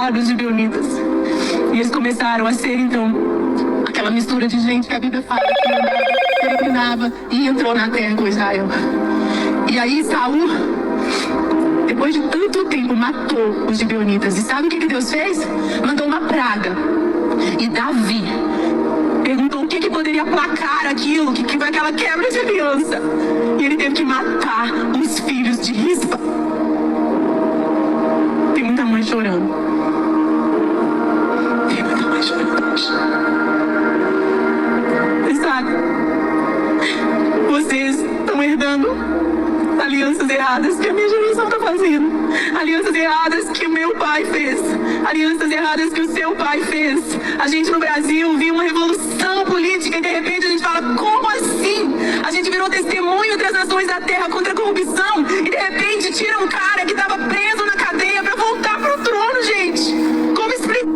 largos de Beunitas. E eles começaram a ser, então, aquela mistura de gente que a Bíblia fala que andava, peregrinava e entrou na terra com Israel. E aí Saul, depois de tanto tempo, matou os gibeonitas. E sabe o que Deus fez? Mandou uma praga. E Davi perguntou o que poderia aplacar aquilo, que foi aquela quebra de aliança. E ele teve que matar os filhos de Rispa. Tem muita mãe chorando. Tem muita mãe chorando hoje. Você sabe, vocês estão herdando alianças erradas que a minha geração está fazendo. Alianças erradas que o meu pai fez. Alianças erradas que o seu pai fez. A gente no Brasil viu uma revolução política e de repente a gente fala, como assim? A gente virou testemunho entre as nações da terra contra a corrupção e de repente tira um cara que estava preso na cadeia para voltar pro trono, gente. Como explicar?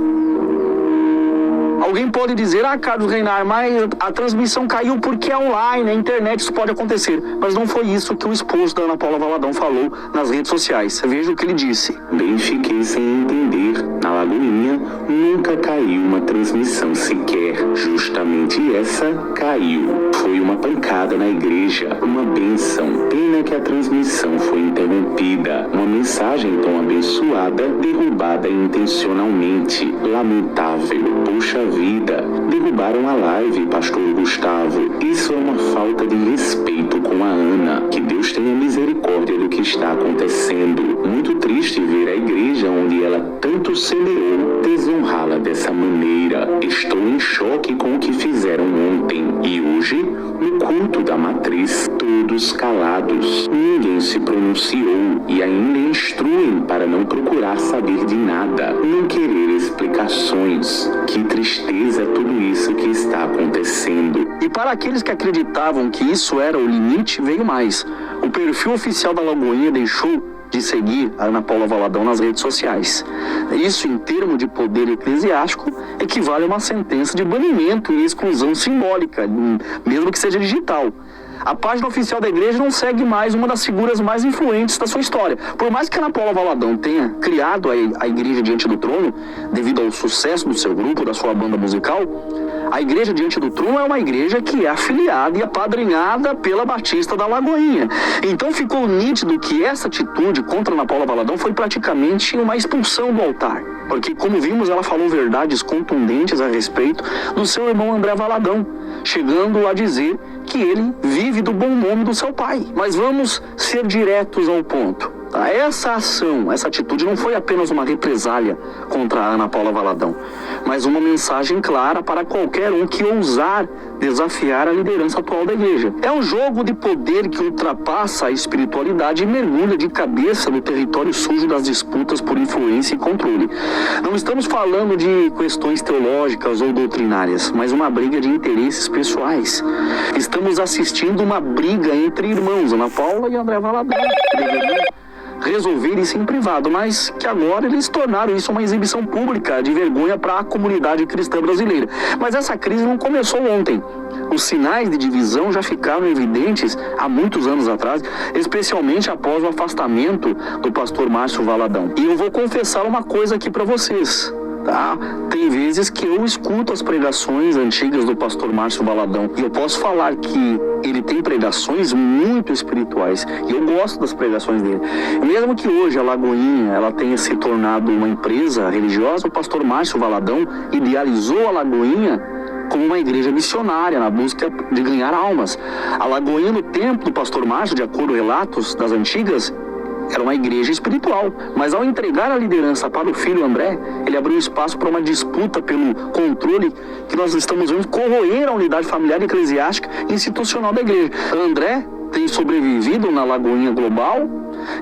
Alguém pode dizer, Carlos Reinar, mas a transmissão caiu porque é online, na internet, isso pode acontecer. Mas não foi isso que o esposo da Ana Paula Valadão falou nas redes sociais. Veja o que ele disse. Bem, fiquei sem entender. Na Lagoinha nunca caiu uma transmissão sequer. Justamente essa caiu. Foi uma pancada na igreja, uma bênção. Pena que a transmissão foi interrompida. Uma mensagem tão abençoada, derrubada intencionalmente. Lamentável. Puxa vida, derrubaram a live, pastor Gustavo. Isso é uma falta de respeito com a Ana. Que Deus tenha misericórdia do que está acontecendo. Muito triste ver a igreja onde ela tanto semeou desonrá-la dessa maneira. Estou em choque com o que fizeram ontem. E hoje, no culto da matriz, todos calados. Ninguém se pronunciou e ainda instruem para não procurar saber de nada, não querer explicações. Que tristeza tudo isso que está acontecendo. E para aqueles que acreditavam que isso era o limite, veio mais. O perfil oficial da Lagoinha deixou de seguir a Ana Paula Valadão nas redes sociais. Isso, em termos de poder eclesiástico, equivale a uma sentença de banimento e exclusão simbólica, mesmo que seja digital. A página oficial da igreja não segue mais uma das figuras mais influentes da sua história. Por mais que Ana Paula Valadão tenha criado a igreja Diante do Trono, devido ao sucesso do seu grupo, da sua banda musical, a igreja Diante do Trono é uma igreja que é afiliada e apadrinhada pela Batista da Lagoinha. Então ficou nítido que essa atitude contra Ana Paula Valadão foi praticamente uma expulsão do altar. Porque, como vimos, ela falou verdades contundentes a respeito do seu irmão André Valadão, chegando a dizer que ele vive do bom nome do seu pai. Mas vamos ser diretos ao ponto. Essa ação, essa atitude não foi apenas uma represália contra a Ana Paula Valadão, mas uma mensagem clara para qualquer um que ousar desafiar a liderança atual da igreja. É um jogo de poder que ultrapassa a espiritualidade e mergulha de cabeça no território sujo das disputas por influência e controle. Não estamos falando de questões teológicas ou doutrinárias, mas uma briga de interesses pessoais. Estamos assistindo uma briga entre irmãos, Ana Paula e André Valadão, que deveriam resolver isso em privado, mas que agora eles tornaram isso uma exibição pública de vergonha para a comunidade cristã brasileira. Mas essa crise não começou ontem. Os sinais de divisão já ficaram evidentes há muitos anos atrás, especialmente após o afastamento do pastor Márcio Valadão. E eu vou confessar uma coisa aqui para vocês. Tá? Tem vezes que eu escuto as pregações antigas do pastor Márcio Valadão e eu posso falar que ele tem pregações muito espirituais e eu gosto das pregações dele. Mesmo que hoje a Lagoinha ela tenha se tornado uma empresa religiosa, o pastor Márcio Valadão idealizou a Lagoinha como uma igreja missionária na busca de ganhar almas. A Lagoinha no tempo do pastor Márcio, de acordo com relatos das antigas, era uma igreja espiritual, mas ao entregar a liderança para o filho André, ele abriu espaço para uma disputa pelo controle que nós estamos vendo corroer a unidade familiar, eclesiástica e institucional da igreja. André tem sobrevivido na Lagoinha Global,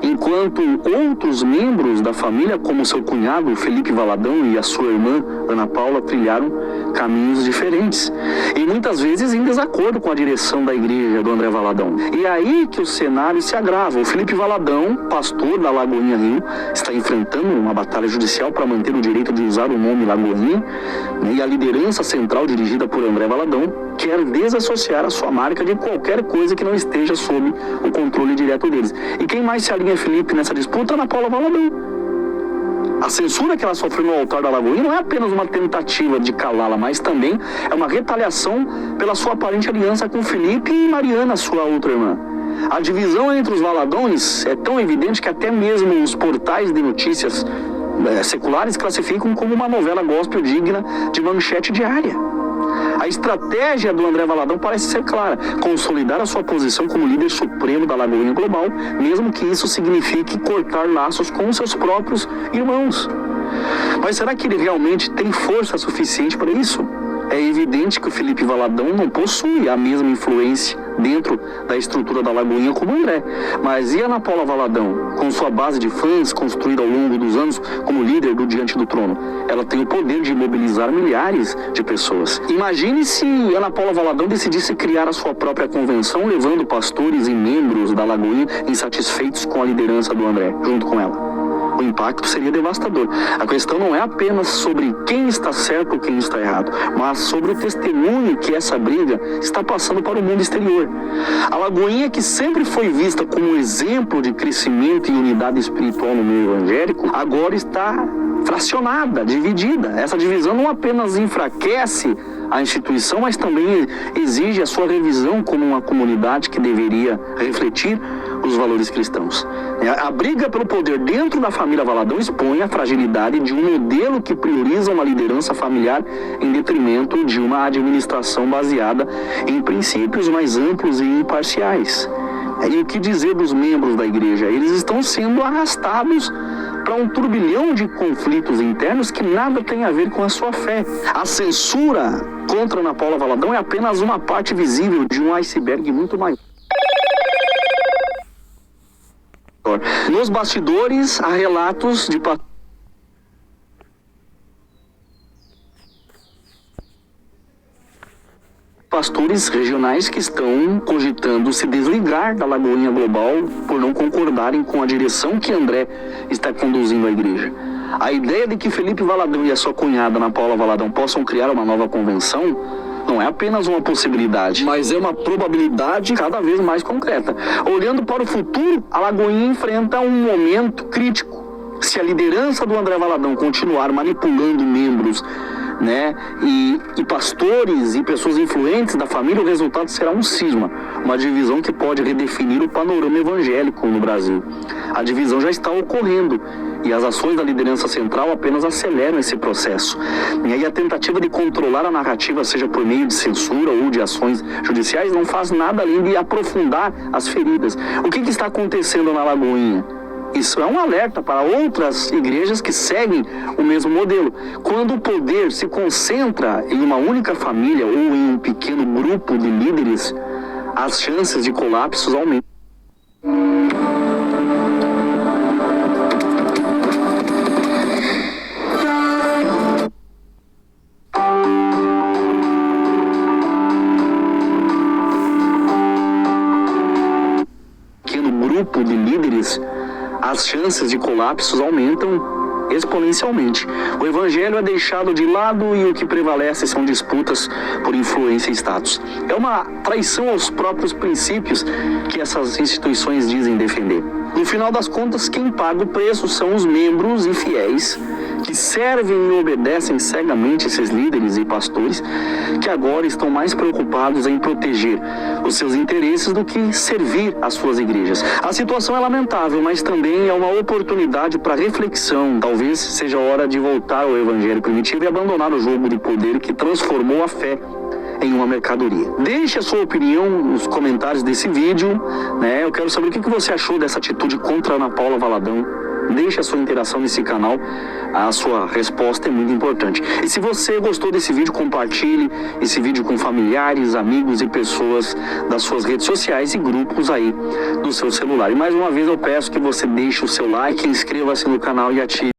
enquanto outros membros da família, como seu cunhado Felipe Valadão e a sua irmã Ana Paula, trilharam caminhos diferentes e muitas vezes em desacordo com a direção da igreja do André Valadão. E é aí que o cenário se agrava. O Felipe Valadão, pastor da Lagoinha Rio, está enfrentando uma batalha judicial para manter o direito de usar o nome Lagoinha, e a liderança central dirigida por André Valadão quer desassociar a sua marca de qualquer coisa que não esteja sob o controle direto deles. E quem mais se alinha, Felipe, nessa disputa? Ana Paula Valadão. A censura que ela sofreu no altar da Lagoinha não é apenas uma tentativa de calá-la, mas também é uma retaliação pela sua aparente aliança com Felipe e Mariana, sua outra irmã. A divisão entre os Valadões é tão evidente que até mesmo os portais de notícias seculares classificam como uma novela gospel digna de manchete diária. A estratégia do André Valadão parece ser clara: consolidar a sua posição como líder supremo da Lagoinha Global, mesmo que isso signifique cortar laços com seus próprios irmãos. Mas será que ele realmente tem força suficiente para isso? É evidente que o Felipe Valadão não possui a mesma influência dentro da estrutura da Lagoinha como o André. Mas e a Ana Paula Valadão, com sua base de fãs construída ao longo dos anos como líder do Diante do Trono? Ela tem o poder de mobilizar milhares de pessoas. Imagine se Ana Paula Valadão decidisse criar a sua própria convenção, levando pastores e membros da Lagoinha insatisfeitos com a liderança do André, junto com ela. O impacto seria devastador. A questão não é apenas sobre quem está certo ou quem está errado, mas sobre o testemunho que essa briga está passando para o mundo exterior. A Lagoinha, que sempre foi vista como exemplo de crescimento e unidade espiritual no meio evangélico, agora está fracionada, dividida. Essa divisão não apenas enfraquece a instituição, mas também exige a sua revisão como uma comunidade que deveria refletir os valores cristãos. A briga pelo poder dentro da família Valadão expõe a fragilidade de um modelo que prioriza uma liderança familiar em detrimento de uma administração baseada em princípios mais amplos e imparciais. E o que dizer dos membros da igreja? Eles estão sendo arrastados para um turbilhão de conflitos internos que nada tem a ver com a sua fé. A censura contra Ana Paula Valadão é apenas uma parte visível de um iceberg muito maior. Nos bastidores, há relatos de pastores regionais que estão cogitando se desligar da Lagoinha Global por não concordarem com a direção que André está conduzindo a igreja. A ideia de que Felipe Valadão e a sua cunhada Ana Paula Valadão possam criar uma nova convenção não é apenas uma possibilidade, mas é uma probabilidade cada vez mais concreta. Olhando para o futuro, a Lagoinha enfrenta um momento crítico. Se a liderança do André Valadão continuar manipulando membros, e pastores e pessoas influentes da família, o resultado será um cisma, uma divisão que pode redefinir o panorama evangélico no Brasil. A divisão já está ocorrendo e as ações da liderança central apenas aceleram esse processo. E aí a tentativa de controlar a narrativa, seja por meio de censura ou de ações judiciais, não faz nada além de aprofundar as feridas. O que está acontecendo na Lagoinha? Isso é um alerta para outras igrejas que seguem o mesmo modelo. Quando o poder se concentra em uma única família ou em um pequeno grupo de líderes, as chances de colapsos aumentam. Grupo de líderes, as chances de colapsos aumentam exponencialmente. O evangelho é deixado de lado e o que prevalece são disputas por influência e status. É uma traição aos próprios princípios que essas instituições dizem defender. No final das contas, quem paga o preço são os membros e fiéis que servem e obedecem cegamente esses líderes e pastores que agora estão mais preocupados em proteger os seus interesses do que servir as suas igrejas. A situação é lamentável, mas também é uma oportunidade para reflexão. Talvez seja a hora de voltar ao evangelho primitivo e abandonar o jogo de poder que transformou a fé em uma mercadoria. Deixe a sua opinião nos comentários desse vídeo, Eu quero saber o que você achou dessa atitude contra a Ana Paula Valadão. Deixe a sua interação nesse canal, a sua resposta é muito importante. E se você gostou desse vídeo, compartilhe esse vídeo com familiares, amigos e pessoas das suas redes sociais e grupos aí do seu celular. E mais uma vez eu peço que você deixe o seu like, inscreva-se no canal e ative